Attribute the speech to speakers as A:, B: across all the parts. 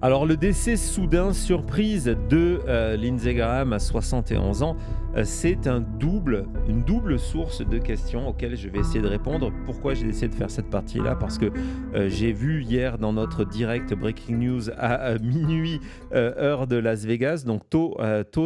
A: Alors le décès soudain, surprise de Lindsey Graham à 71 ans, c'est une double source de questions auxquelles je vais essayer de répondre. Pourquoi j'ai décidé de faire cette partie-là? Parce que j'ai vu hier dans notre direct Breaking News à minuit, heure de Las Vegas, donc tôt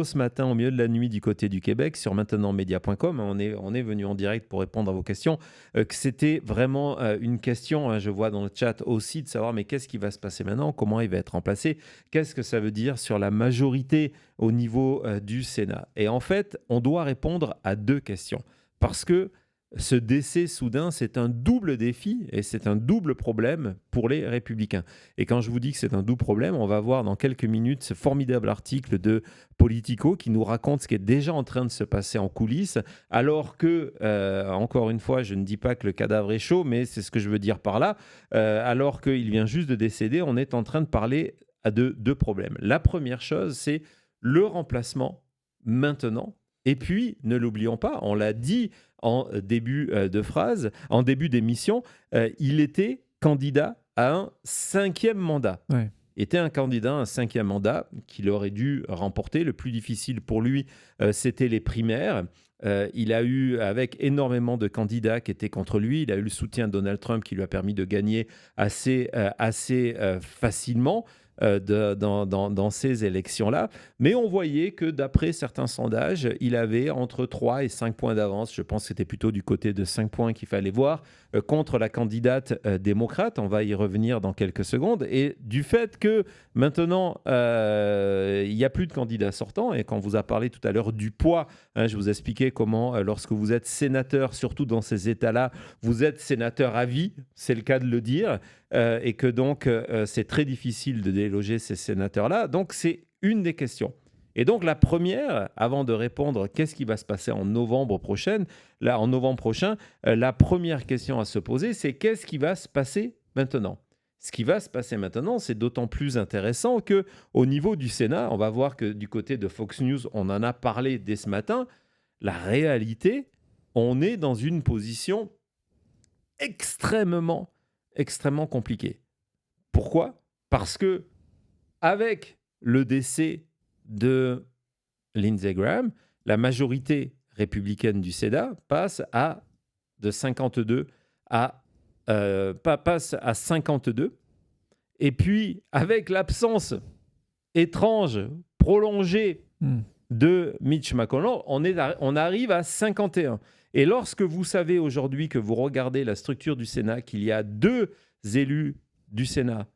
A: ce matin au milieu de la nuit du côté du Québec, sur maintenantmedia.com. On est venu en direct pour répondre à vos questions. Que c'était vraiment une question, je vois dans le chat aussi, de savoir mais qu'est-ce qui va se passer maintenant? Comment il va être remplacé? Qu'est-ce que ça veut dire sur la majorité au niveau du Sénat? Et en fait, on doit répondre à deux questions. Parce que ce décès soudain, c'est un double défi et c'est un double problème pour les Républicains. Et quand je vous dis que c'est un double problème, on va voir dans quelques minutes ce formidable article de Politico qui nous raconte ce qui est déjà en train de se passer en coulisses, alors que, encore une fois, je ne dis pas que le cadavre est chaud, mais c'est ce que je veux dire par là, alors qu'il vient juste de décéder, on est en train de parler de deux problèmes. La première chose, c'est le remplacement maintenant. Et puis, ne l'oublions pas, on l'a dit en début de phrase, en début d'émission, il était candidat à un 5e mandat.
B: Ouais.
A: Il était un candidat à un 5e mandat qu'il aurait dû remporter. Le plus difficile pour lui, c'était les primaires. Il a eu, avec énormément de candidats qui étaient contre lui, il a eu le soutien de Donald Trump qui lui a permis de gagner assez facilement dans ces élections-là. Mais on voyait que d'après certains sondages, il avait entre 3 et 5 points d'avance. Je pense que c'était plutôt du côté de 5 points qu'il fallait voir contre la candidate démocrate. On va y revenir dans quelques secondes. Et du fait que maintenant, il n'y a plus de candidats sortants, et quand on vous a parlé tout à l'heure du poids, je vous expliquais comment, lorsque vous êtes sénateur, surtout dans ces États-là, vous êtes sénateur à vie, c'est le cas de le dire, et que donc c'est très difficile de déloger ces sénateurs-là. Donc c'est une des questions. Et donc la première, avant de répondre qu'est-ce qui va se passer en novembre prochain, la première question à se poser, c'est qu'est-ce qui va se passer maintenant? Ce qui va se passer maintenant, c'est d'autant plus intéressant qu'au niveau du Sénat, on va voir que du côté de Fox News, on en a parlé dès ce matin, la réalité, on est dans une position extrêmement compliquée. Pourquoi? Parce que avec le décès de Lindsey Graham, la majorité républicaine du Sénat passe à 52. Et puis, avec l'absence étrange, prolongée de Mitch McConnell, on arrive à 51. Et lorsque vous savez aujourd'hui que vous regardez la structure du Sénat, qu'il y a 2 élus du Sénat,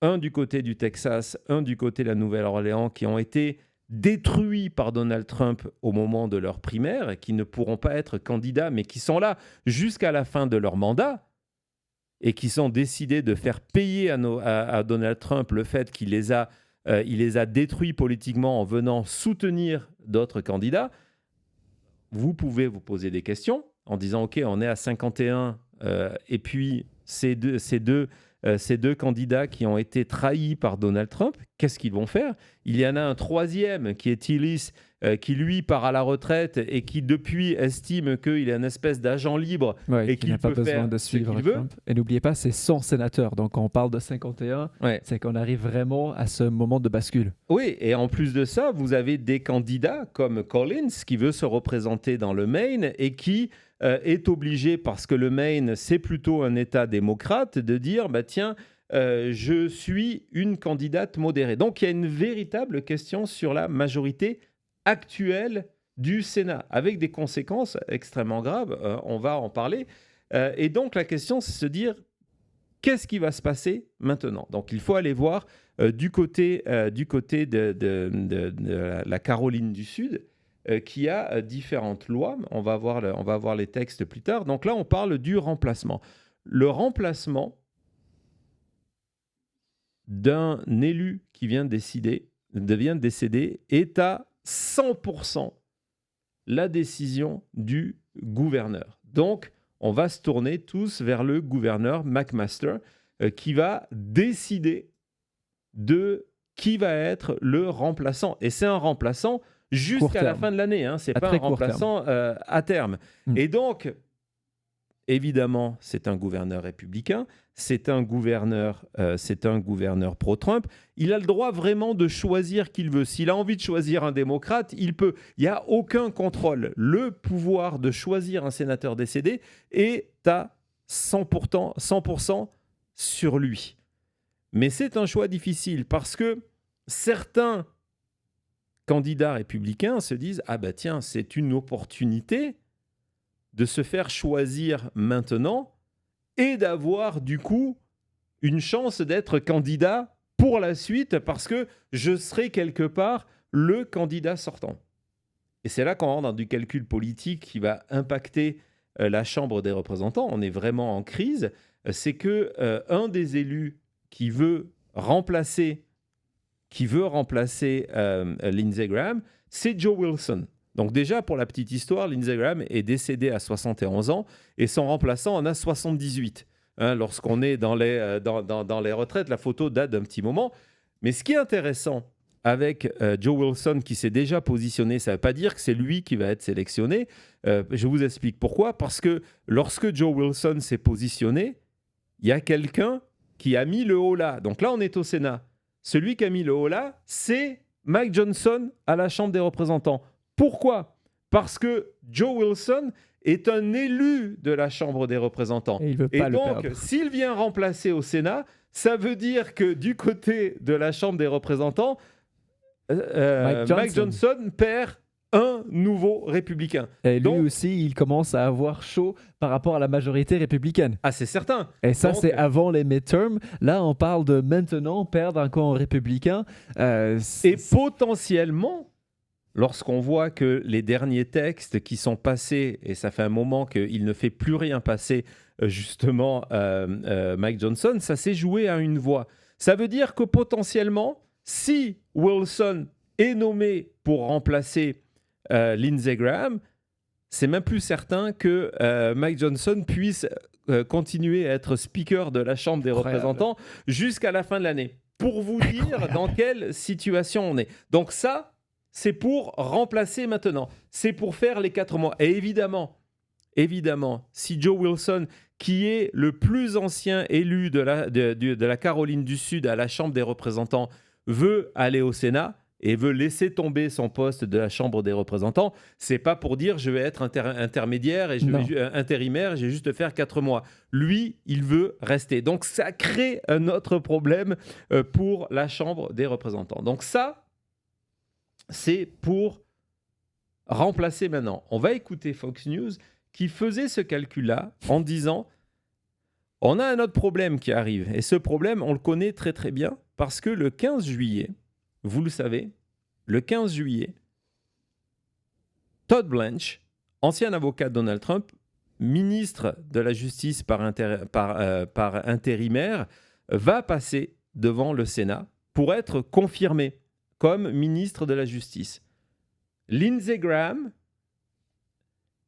A: un du côté du Texas, un du côté de la Nouvelle-Orléans, qui ont été détruits par Donald Trump au moment de leur primaire, et qui ne pourront pas être candidats, mais qui sont là jusqu'à la fin de leur mandat, et qui sont décidés de faire payer à Donald Trump le fait qu'il les a détruits politiquement en venant soutenir d'autres candidats, vous pouvez vous poser des questions en disant « Ok, on est à 51, et puis ces deux candidats qui ont été trahis par Donald Trump, qu'est-ce qu'ils vont faire ?» Il y en a un troisième qui est Tillis, qui lui part à la retraite et qui depuis estime qu'il est une espèce d'agent libre et qu'il
B: n'a pas
A: peut
B: besoin
A: faire
B: de
A: ce
B: suivre
A: qu'il veut.
B: Trump. Et n'oubliez pas, c'est son sénateur. Donc quand on parle de 51, c'est qu'on arrive vraiment à ce moment de bascule.
A: Oui, et en plus de ça, vous avez des candidats comme Collins qui veut se représenter dans le Maine et qui est obligé, parce que le Maine, c'est plutôt un État démocrate, de dire « tiens, je suis une candidate modérée ». Donc il y a une véritable question sur la majorité actuelle du Sénat, avec des conséquences extrêmement graves, on va en parler. Et donc la question, c'est de se dire qu'est-ce qui va se passer maintenant? Donc il faut aller voir du côté de la Caroline du Sud, qui a différentes lois. On va voir les textes plus tard. Donc là, on parle du remplacement. Le remplacement d'un élu qui vient de décéder est à 100% la décision du gouverneur. Donc, on va se tourner tous vers le gouverneur McMaster qui va décider de qui va être le remplaçant. Et c'est un remplaçant jusqu'à la fin de l'année. Ce n'est pas un remplaçant à terme. Et donc, évidemment, c'est un gouverneur républicain, c'est un gouverneur pro-Trump. Il a le droit vraiment de choisir qui il veut. S'il a envie de choisir un démocrate, il peut. Il n'y a aucun contrôle. Le pouvoir de choisir un sénateur décédé est à 100% sur lui. Mais c'est un choix difficile parce que certains candidats républicains se disent « Ah bah tiens, c'est une opportunité de se faire choisir maintenant et d'avoir du coup une chance d'être candidat pour la suite parce que je serai quelque part le candidat sortant. » Et c'est là qu'on rentre dans du calcul politique qui va impacter la Chambre des représentants. On est vraiment en crise. C'est que un des élus qui veut remplacer Lindsey Graham, c'est Joe Wilson. Donc déjà, pour la petite histoire, Lindsey Graham est décédé à 71 ans et son remplaçant en a 78. Lorsqu'on est dans les retraites, la photo date d'un petit moment. Mais ce qui est intéressant avec Joe Wilson qui s'est déjà positionné, ça ne veut pas dire que c'est lui qui va être sélectionné. Je vous explique pourquoi. Parce que lorsque Joe Wilson s'est positionné, il y a quelqu'un qui a mis le haut là. Donc là, on est au Sénat. Celui qui a mis le haut là, c'est Mike Johnson à la Chambre des représentants. Pourquoi ? Parce que Joe Wilson est un élu de la Chambre des représentants.
B: Et il veut pas
A: donc, s'il vient remplacer au Sénat, ça veut dire que du côté de la Chambre des représentants, Mike Johnson perd un nouveau républicain.
B: Et lui aussi, il commence à avoir chaud par rapport à la majorité républicaine.
A: Ah, c'est certain.
B: Et ça, c'est avant les midterms. Là, on parle de maintenant perdre encore un républicain.
A: Et potentiellement, lorsqu'on voit que les derniers textes qui sont passés, et ça fait un moment qu'il ne fait plus rien passer, justement, Mike Johnson, ça s'est joué à une voix. Ça veut dire que potentiellement, si Wilson est nommé pour remplacer Lindsey Graham, c'est même plus certain que Mike Johnson puisse continuer à être speaker de la Chambre des représentants jusqu'à la fin de l'année. Pour vous dire dans quelle situation on est. Donc ça, c'est pour remplacer maintenant. C'est pour faire les 4 mois. Et évidemment, si Joe Wilson, qui est le plus ancien élu de la Caroline du Sud à la Chambre des représentants, veut aller au Sénat et veut laisser tomber son poste de la Chambre des représentants, c'est pas pour dire je vais être intermédiaire et intérimaire, je vais juste faire 4 mois. Lui, il veut rester. Donc ça crée un autre problème pour la Chambre des représentants. Donc ça, c'est pour remplacer maintenant. On va écouter Fox News qui faisait ce calcul-là en disant on a un autre problème qui arrive. Et ce problème, on le connaît très très bien parce que le 15 juillet, vous le savez, le 15 juillet, Todd Blanche, ancien avocat de Donald Trump, ministre de la Justice par intérimaire, va passer devant le Sénat pour être confirmé comme ministre de la Justice. Lindsey Graham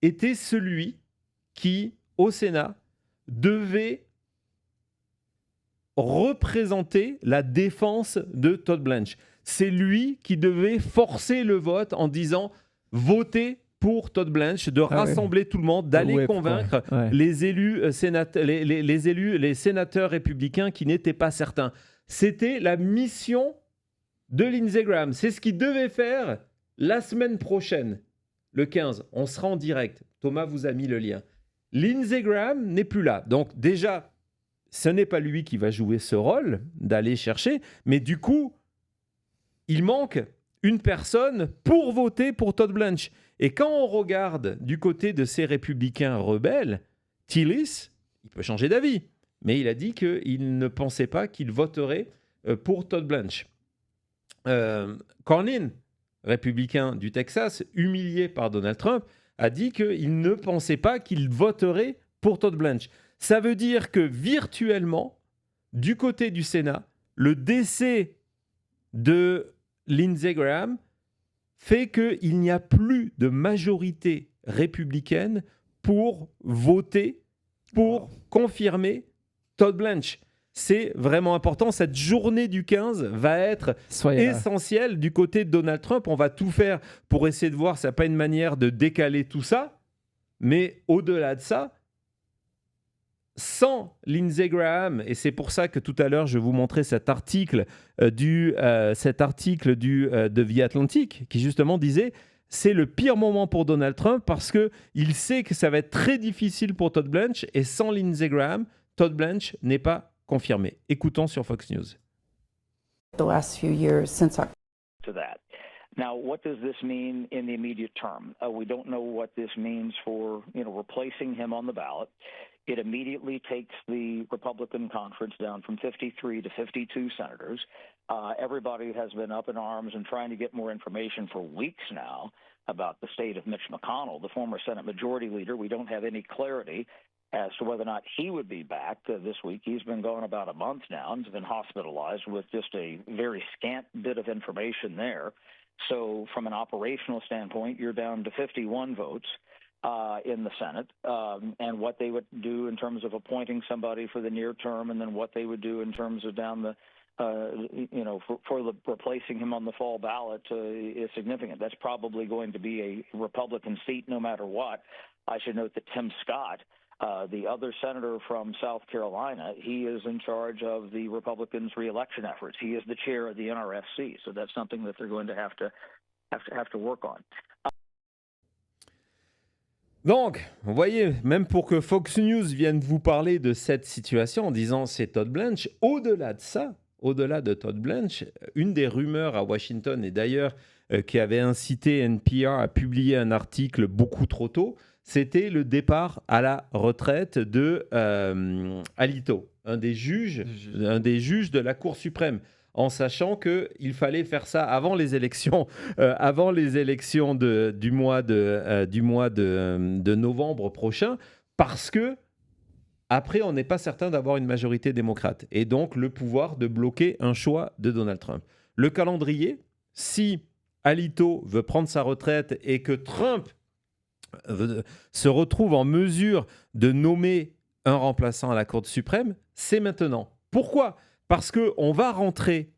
A: était celui qui, au Sénat, devait représenter la défense de Todd Blanche. C'est lui qui devait forcer le vote en disant « votez pour Todd Blanche », de rassembler tout le monde, d'aller convaincre les élus, les sénateurs républicains qui n'étaient pas certains. C'était la mission de Lindsey Graham. C'est ce qu'il devait faire la semaine prochaine, le 15. On sera en direct. Thomas vous a mis le lien. Lindsey Graham n'est plus là. Donc déjà, ce n'est pas lui qui va jouer ce rôle d'aller chercher, mais du coup, il manque une personne pour voter pour Todd Blanche. Et quand on regarde du côté de ces républicains rebelles, Tillis, il peut changer d'avis, mais il a dit qu'il ne pensait pas qu'il voterait pour Todd Blanche. Cornyn, républicain du Texas, humilié par Donald Trump, a dit qu'il ne pensait pas qu'il voterait pour Todd Blanche. Ça veut dire que virtuellement, du côté du Sénat, le décès de Lindsey Graham fait qu'il n'y a plus de majorité républicaine pour voter, pour confirmer Todd Blanche. C'est vraiment important. Cette journée du 15 va être essentielle du côté de Donald Trump. On va tout faire pour essayer de voir, ça n'a pas une manière de décaler tout ça. Mais au-delà de ça, sans Lindsey Graham, et c'est pour ça que tout à l'heure je vous montrais cet article de The Atlantic qui justement disait c'est le pire moment pour Donald Trump parce qu'il sait que ça va être très difficile pour Todd Blanche et sans Lindsey Graham, Todd Blanche n'est pas confirmé. Écoutons sur Fox News.
C: The last few years since our
D: to that. Now, what does this mean in the immediate term? We don't know what this means for, replacing him on the ballot. It immediately takes the Republican conference down from 53 to 52 senators. Everybody has been up in arms and trying to get more information for weeks now about the state of Mitch McConnell, the former Senate Majority Leader. We don't have any clarity as to whether or not he would be back this week. He's been gone about a month now and has been hospitalized with just a very scant bit of information there. So from an operational standpoint, you're down to 51 votes in the Senate, and what they would do in terms of appointing somebody for the near term, and then what they would do in terms of down the, replacing him on the fall ballot is significant. That's probably going to be a Republican seat no matter what. I should note that Tim Scott, the other senator from South Carolina, he is in charge of the Republicans' re-election efforts. He is the chair of the NRSC, so that's something that they're going to have to work on.
A: Donc, vous voyez, même pour que Fox News vienne vous parler de cette situation en disant c'est Todd Blanche, au-delà de ça, au-delà de Todd Blanche, une des rumeurs à Washington, et d'ailleurs qui avait incité NPR à publier un article beaucoup trop tôt, c'était le départ à la retraite de Alito, un des juges de la Cour suprême, en sachant qu'il fallait faire ça avant les élections, du mois de novembre prochain, parce que après, on n'est pas certain d'avoir une majorité démocrate, et donc le pouvoir de bloquer un choix de Donald Trump. Le calendrier, si Alito veut prendre sa retraite et que Trump se retrouve en mesure de nommer un remplaçant à la Cour suprême, c'est maintenant. Pourquoi ? Parce qu'on va rentrer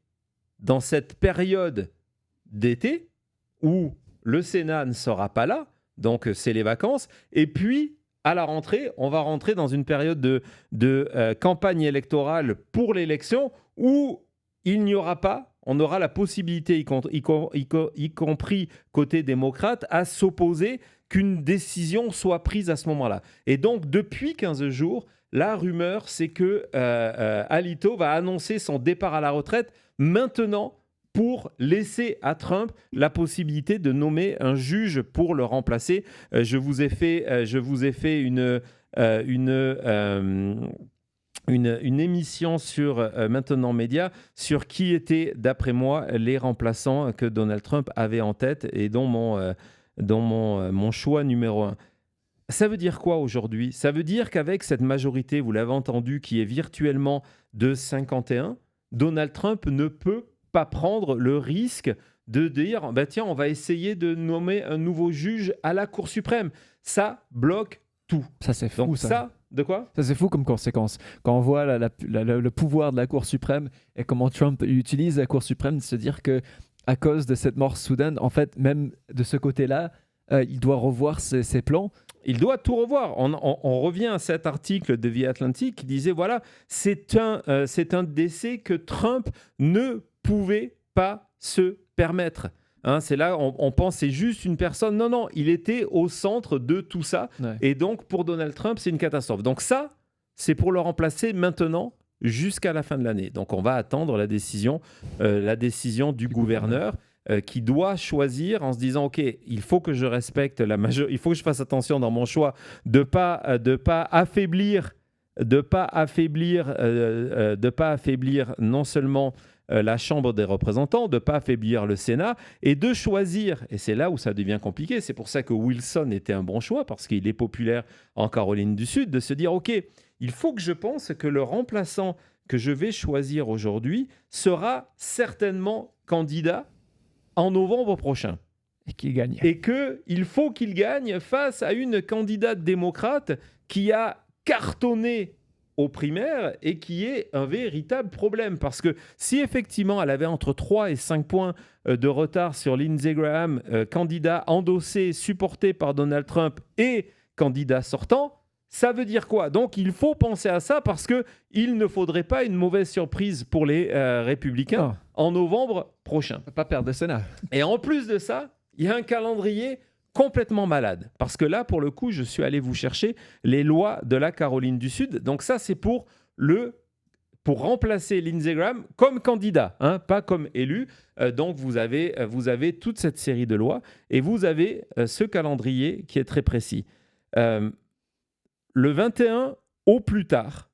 A: dans cette période d'été où le Sénat ne sera pas là, donc c'est les vacances, et puis à la rentrée, on va rentrer dans une période de campagne électorale pour l'élection où il n'y aura pas, on aura la possibilité, y compris côté démocrate, à s'opposer qu'une décision soit prise à ce moment-là. Et donc, depuis 15 jours, la rumeur, c'est que Alito va annoncer son départ à la retraite maintenant pour laisser à Trump la possibilité de nommer un juge pour le remplacer. Je vous ai fait une émission sur Maintenant Média sur qui étaient, d'après moi, les remplaçants que Donald Trump avait en tête et dont mon choix numéro 1. Ça veut dire quoi aujourd'hui ? Ça veut dire qu'avec cette majorité, vous l'avez entendu, qui est virtuellement de 51, Donald Trump ne peut pas prendre le risque de dire tiens, on va essayer de nommer un nouveau juge à la Cour suprême. Ça bloque tout.
B: Ça, c'est fou.
A: Donc, ça, de quoi ?
B: Ça, c'est fou comme conséquence. Quand on voit le pouvoir de la Cour suprême et comment Trump utilise la Cour suprême, de se dire que à cause de cette mort soudaine, en fait, même de ce côté-là, il doit revoir ses plans.
A: Il doit tout revoir. On revient à cet article de The Atlantic qui disait, voilà, c'est un décès que Trump ne pouvait pas se permettre. Hein, c'est là, on pense c'est juste une personne. Non, il était au centre de tout ça. Ouais. Et donc, pour Donald Trump, c'est une catastrophe. Donc ça, c'est pour le remplacer maintenant jusqu'à la fin de l'année. Donc, on va attendre la décision du gouverneur. Qui doit choisir en se disant ok, il faut que je respecte il faut que je fasse attention dans mon choix de pas affaiblir non seulement la Chambre des représentants, de pas affaiblir le Sénat et de choisir, et c'est là où ça devient compliqué, c'est pour ça que Wilson était un bon choix parce qu'il est populaire en Caroline du Sud, de se dire ok, il faut que je pense que le remplaçant que je vais choisir aujourd'hui sera certainement candidat en novembre prochain.
B: Et qu'il gagne.
A: Et qu'il faut qu'il gagne face à une candidate démocrate qui a cartonné aux primaires et qui est un véritable problème. Parce que si effectivement elle avait entre 3 et 5 points de retard sur Lindsey Graham, candidat endossé, supporté par Donald Trump et candidat sortant, Ça veut dire quoi? Donc, il faut penser à ça parce qu'il ne faudrait pas une mauvaise surprise pour les républicains en novembre prochain.
B: On peut pas perdre le Sénat.
A: Et en plus de ça, il y a un calendrier complètement malade. Parce que là, pour le coup, je suis allé vous chercher les lois de la Caroline du Sud. Donc ça, c'est pour remplacer Lindsey Graham comme candidat, hein, pas comme élu. Donc vous avez toute cette série de lois et vous avez ce calendrier qui est très précis. Le 21 au plus tard,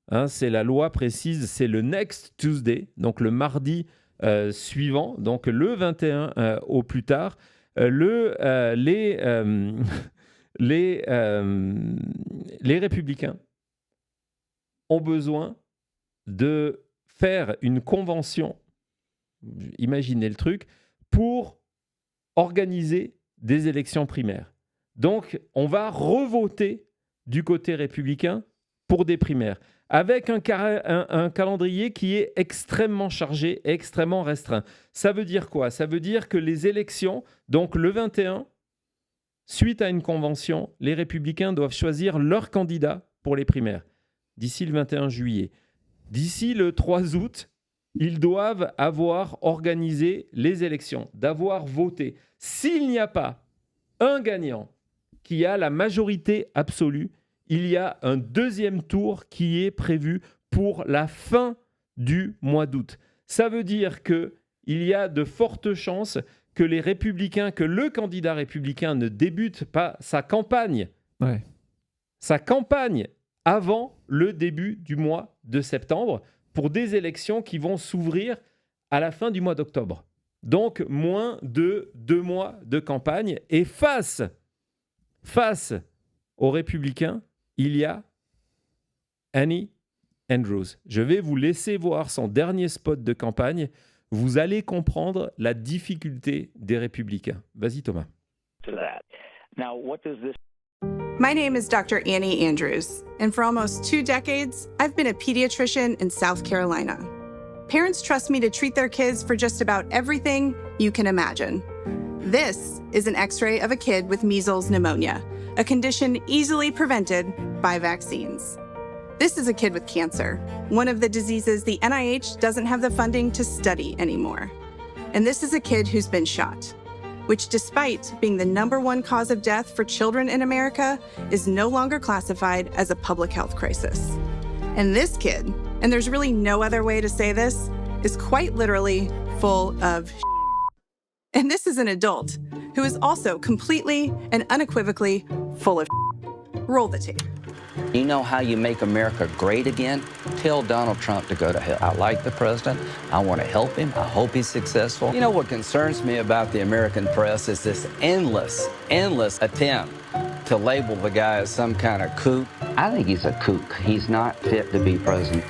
A: hein, c'est la loi précise, c'est le next Tuesday, donc le mardi suivant, donc le 21 au plus tard, les républicains ont besoin de faire une convention, imaginez le truc, pour organiser des élections primaires. Donc, on va revoter du côté républicain pour des primaires, avec un calendrier qui est extrêmement chargé, extrêmement restreint. Ça veut dire quoi? Ça veut dire que les élections, donc le 21, suite à une convention, les républicains doivent choisir leur candidat pour les primaires, d'ici le 21 juillet. D'ici le 3 août, ils doivent avoir organisé les élections, d'avoir voté. S'il n'y a pas un gagnant qui a la majorité absolue, il y a un deuxième tour qui est prévu pour la fin du mois d'août. Ça veut dire qu'il y a de fortes chances que le candidat républicain ne débute pas sa campagne avant le début du mois de septembre pour des élections qui vont s'ouvrir à la fin du mois d'octobre. Donc, moins de 2 mois de campagne. Et face aux républicains, il y a Annie Andrews. Je vais vous laisser voir son dernier spot de campagne. Vous allez comprendre la difficulté des républicains. Vas-y, Thomas.
D: Now, what does this
E: My name is Dr. Annie Andrews, and for almost 2 decades, I've been a pediatrician in South Carolina. Parents trust me to treat their kids for just about everything you can imagine. This is an x-ray of a kid with measles pneumonia, a condition easily prevented by vaccines. This is a kid with cancer, one of the diseases the NIH doesn't have the funding to study anymore. And this is a kid who's been shot, which, despite being the #1 cause of death for children in America, is no longer classified as a public health crisis. And this kid, and there's really no other way to say this, is quite literally full of And this is an adult who is also completely and unequivocally full of Roll the tape.
F: You know how you make America great again? Tell Donald Trump to go to hell. I like the president. I want to help him. I hope he's successful. You know what concerns me about the American press is this endless attempt to label the guy as some kind of kook. I think he's a kook. He's not fit to be president.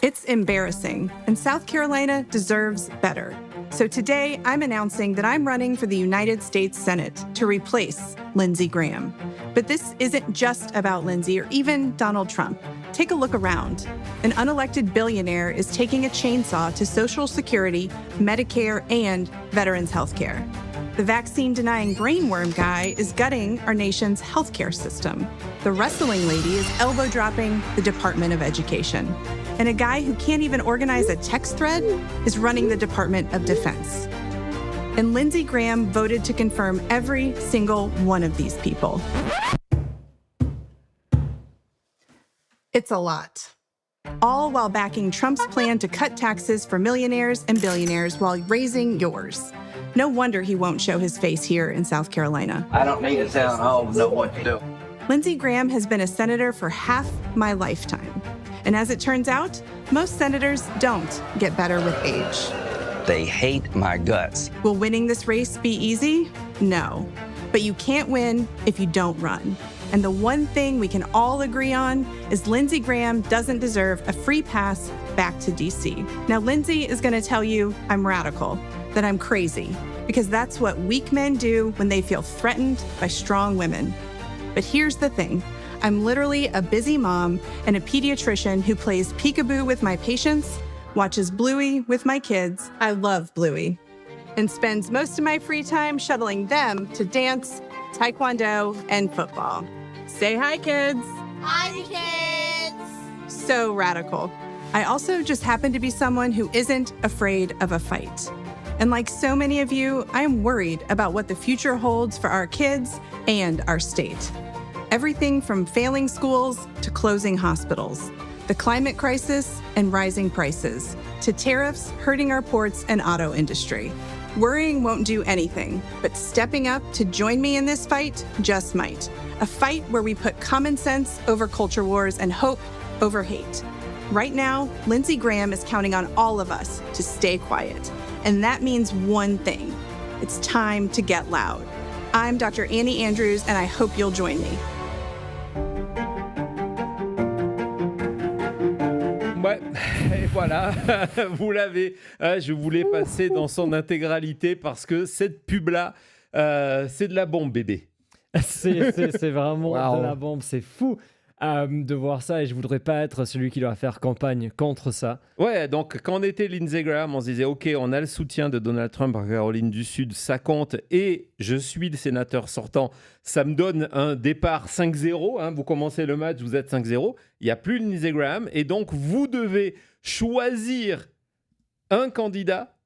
E: It's embarrassing, and South Carolina deserves better. So today, I'm announcing that I'm running for the United States Senate to replace Lindsey Graham. But this isn't just about Lindsey or even Donald Trump. Take a look around. An unelected billionaire is taking a chainsaw to Social Security, Medicare, and veterans' health care. The vaccine-denying brainworm guy is gutting our nation's healthcare system. The wrestling lady is elbow-dropping the Department of Education. And a guy who can't even organize a text thread is running the Department of Defense. And Lindsey Graham voted to confirm every single one of these people. It's a lot. All while backing Trump's plan to cut taxes for millionaires and billionaires while raising yours. No wonder he won't show his face here in South Carolina.
F: I don't need a town hall to know what to do.
E: Lindsey Graham has been a senator for half my lifetime. And as it turns out, most senators don't get better with age.
F: They hate my guts.
E: Will winning this race be easy? No. But you can't win if you don't run. And the one thing we can all agree on is Lindsey Graham doesn't deserve a free pass back to DC. Now, Lindsey is going to tell you I'm radical, that I'm crazy, because that's what weak men do when they feel threatened by strong women. But here's the thing. I'm literally a busy mom and a pediatrician who plays peekaboo with my patients, watches Bluey with my kids, I love Bluey, and spends most of my free time shuttling them to dance, taekwondo, and football. Say hi, kids.
G: Hi, kids.
E: So radical. I also just happen to be someone who isn't afraid of a fight. And like so many of you, I am worried about what the future holds for our kids and our state. Everything from failing schools to closing hospitals, the climate crisis and rising prices, to tariffs hurting our ports and auto industry. Worrying won't do anything, but stepping up to join me in this fight just might. A fight where we put common sense over culture wars and hope over hate. Right now, Lindsey Graham is counting on all of us to stay quiet. And that means one thing. It's time to get loud. I'm Dr. Annie Andrews, and I hope you'll join me.
A: Ouais, et voilà, vous l'avez. Je voulais passer dans son intégralité parce que cette pub-là, c'est de la bombe, bébé.
H: C'est vraiment
B: Wow.
H: de la bombe, c'est fou de voir ça et je voudrais pas être celui qui doit faire campagne contre ça.
A: Ouais, donc quand on était Lindsey Graham, on se disait ok, on a le soutien de Donald Trump en Caroline du Sud, ça compte, et je suis le sénateur sortant, ça me donne un départ 5-0, hein, vous commencez le match, vous êtes 5-0, il n'y a plus Lindsey Graham, et donc vous devez choisir un candidat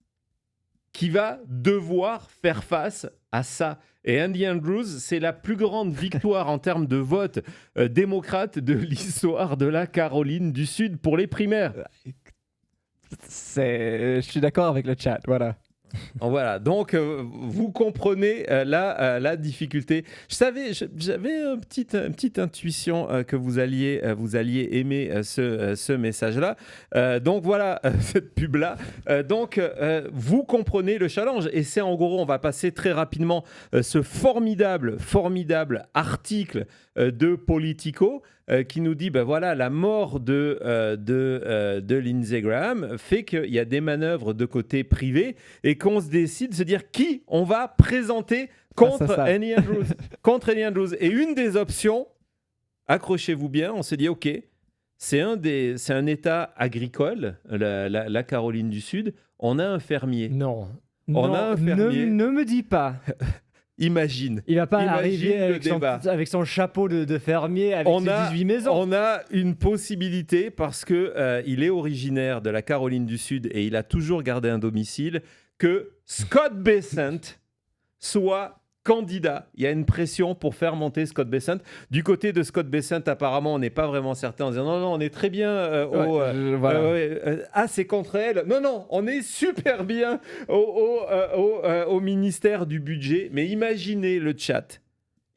A: qui va devoir faire face à ça. Et Andy Andrews, c'est la plus grande victoire en termes de vote démocrate de l'histoire de la Caroline du Sud pour les primaires.
B: Je suis d'accord avec le chat, voilà.
A: Voilà, donc vous comprenez la difficulté. J'avais une petite intuition que vous alliez aimer ce message-là. Donc voilà, cette pub-là. Donc vous comprenez le challenge. Et c'est en gros, on va passer très rapidement ce formidable article de Politico qui nous dit, ben voilà, la mort de Lindsey Graham fait qu'il y a des manœuvres de côté privé et qu'on se décide de se dire qui on va présenter contre Andy Andrews. Contre Andy Andrews. Et une des options, accrochez-vous bien, on se dit, ok, c'est un État agricole, la Caroline du Sud, on a un fermier.
H: Non.
A: On
H: Non,
A: a un fermier.
H: ne me dis pas.
A: Imagine.
H: Il va pas
A: Imagine
H: arriver
A: le
H: avec son chapeau de fermier avec ses 18 maisons.
A: On a une possibilité parce que il est originaire de la Caroline du Sud et il a toujours gardé un domicile, que Scott Bessent soit candidat. Il y a une pression pour faire monter Scott Bessent. Du côté de Scott Bessent, apparemment, on n'est pas vraiment certain en disant non, on est très bien c'est contre elle. Non, on est super bien au ministère du budget. Mais imaginez le chat.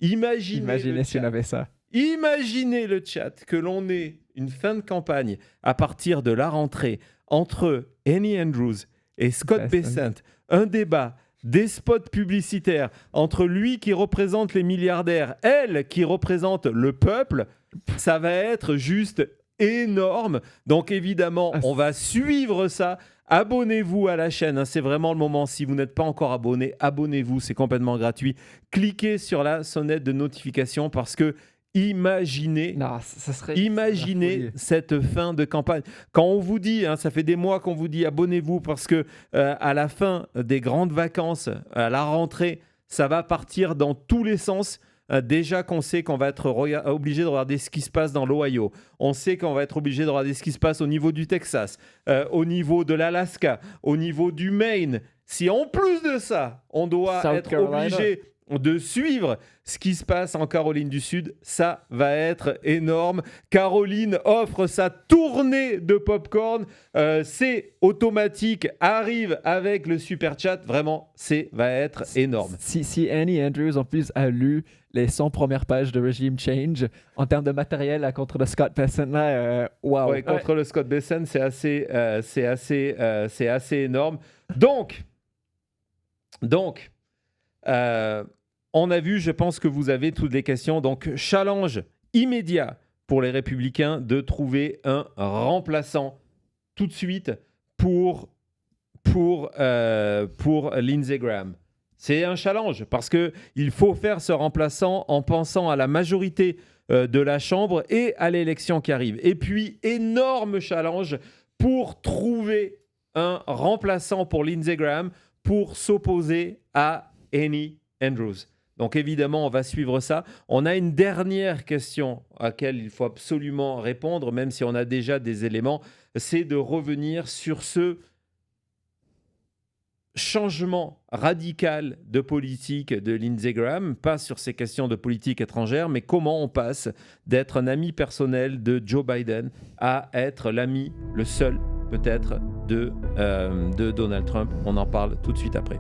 B: Imaginez si on avait ça.
A: Imaginez le chat, que l'on ait une fin de campagne à partir de la rentrée entre Annie Andrews et Scott Bessent, un débat, des spots publicitaires entre lui qui représente les milliardaires, elle qui représente le peuple, ça va être juste énorme. Donc évidemment, on va suivre ça. Abonnez-vous à la chaîne, hein, c'est vraiment le moment. Si vous n'êtes pas encore abonné, abonnez-vous, c'est complètement gratuit. Cliquez sur la sonnette de notification parce que imaginez cette fin de campagne. Quand on vous dit, hein, ça fait des mois qu'on vous dit abonnez-vous parce que à la fin des grandes vacances, à la rentrée, ça va partir dans tous les sens. Déjà qu'on sait qu'on va être obligé de regarder ce qui se passe dans l'Ohio. On sait qu'on va être obligé de regarder ce qui se passe au niveau du Texas, au niveau de l'Alaska, au niveau du Maine. Si en plus de ça, on doit être obligé de suivre ce qui se passe en Caroline du Sud, ça va être énorme. Caroline offre sa tournée de popcorn. C'est automatique, arrive avec le super chat. Vraiment, va être énorme.
B: Si Annie Andrews, en plus, a lu les 100 premières pages de Regime Change, en termes de matériel là, contre le Scott Bessent, là, wow.
A: Ouais, contre le Scott Bessent, c'est assez énorme. Donc, on a vu, je pense que vous avez toutes les questions. Donc, challenge immédiat pour les Républicains de trouver un remplaçant tout de suite pour Lindsey Graham. C'est un challenge parce qu'il faut faire ce remplaçant en pensant à la majorité de la Chambre et à l'élection qui arrive. Et puis, énorme challenge pour trouver un remplaçant pour Lindsey Graham pour s'opposer à Annie Andrews. Donc évidemment, on va suivre ça. On a une dernière question à laquelle il faut absolument répondre, même si on a déjà des éléments, c'est de revenir sur ce changement radical de politique de Lindsey Graham, pas sur ces questions de politique étrangère, mais comment on passe d'être un ami personnel de Joe Biden à être l'ami, le seul peut-être, de Donald Trump. On en parle tout de suite après.